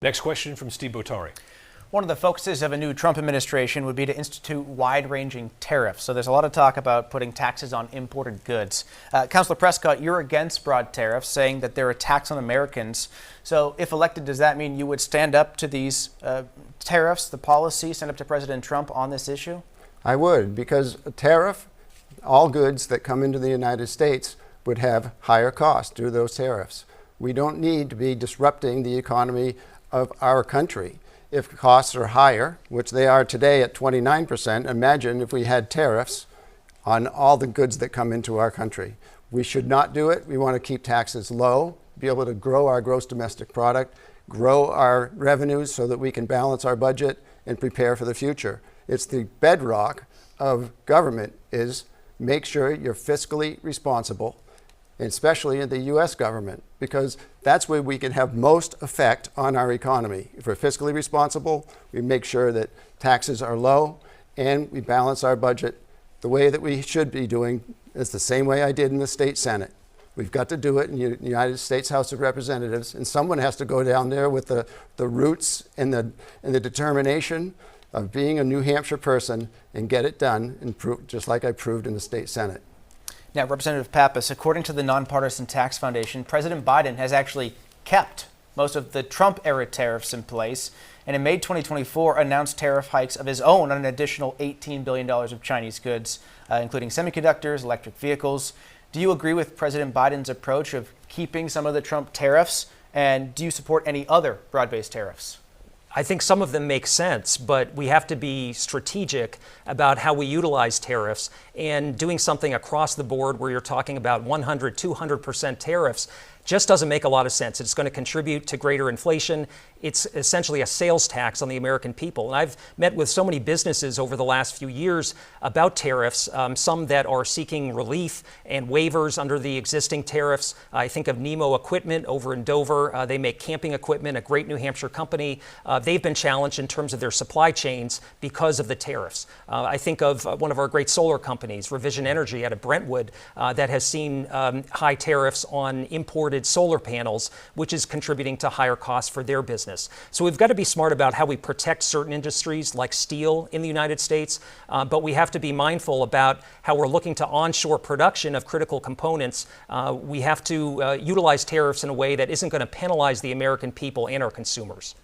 Next question from Steve Botari. One of the focuses of a new Trump administration would be to institute wide-ranging tariffs. So there's a lot of talk about putting taxes on imported goods. Councillor Prescott, you're against broad tariffs, saying that they're a tax on Americans. So if elected, does that mean you would stand up to these tariffs, the policy, stand up to President Trump on this issue? I would, because a tariff, all goods that come into the United States would have higher costs due to those tariffs. We don't need to be disrupting the economy of our country. If costs are higher, which they are today at 29%, imagine if we had tariffs on all the goods that come into our country. We should not do it. We want to keep taxes low, be able to grow our gross domestic product, grow our revenues so that we can balance our budget and prepare for the future. It's the bedrock of government is make sure you're fiscally responsible, especially in the U.S. government, because that's where we can have most effect on our economy. If we're fiscally responsible, we make sure that taxes are low and we balance our budget the way that we should be doing. It's the same way I did in the state Senate. We've got to do it in the United States House of Representatives, and someone has to go down there with the roots and the determination of being a New Hampshire person and get it done, and just like I proved in the state Senate. Now, Representative Pappas, according to the Nonpartisan Tax Foundation, President Biden has actually kept most of the Trump-era tariffs in place, and in May 2024 announced tariff hikes of his own on an additional $18 billion of Chinese goods, including semiconductors, electric vehicles. Do you agree with President Biden's approach of keeping some of the Trump tariffs, and do you support any other broad-based tariffs? I think some of them make sense, but we have to be strategic about how we utilize tariffs, and doing something across the board where you're talking about 100, 200% tariffs just doesn't make a lot of sense. It's going to contribute to greater inflation. It's essentially a sales tax on the American people. And I've met with so many businesses over the last few years about tariffs, some that are seeking relief and waivers under the existing tariffs. I think of Nemo Equipment over in Dover. They make camping equipment, a great New Hampshire company. They've been challenged in terms of their supply chains because of the tariffs. I think of one of our great solar companies, Revision Energy out of Brentwood, that has seen high tariffs on imported solar panels, which is contributing to higher costs for their business. So we've got to be smart about how we protect certain industries like steel in the United States, but we have to be mindful about how we're looking to onshore production of critical components. We have to utilize tariffs in a way that isn't going to penalize the American people and our consumers.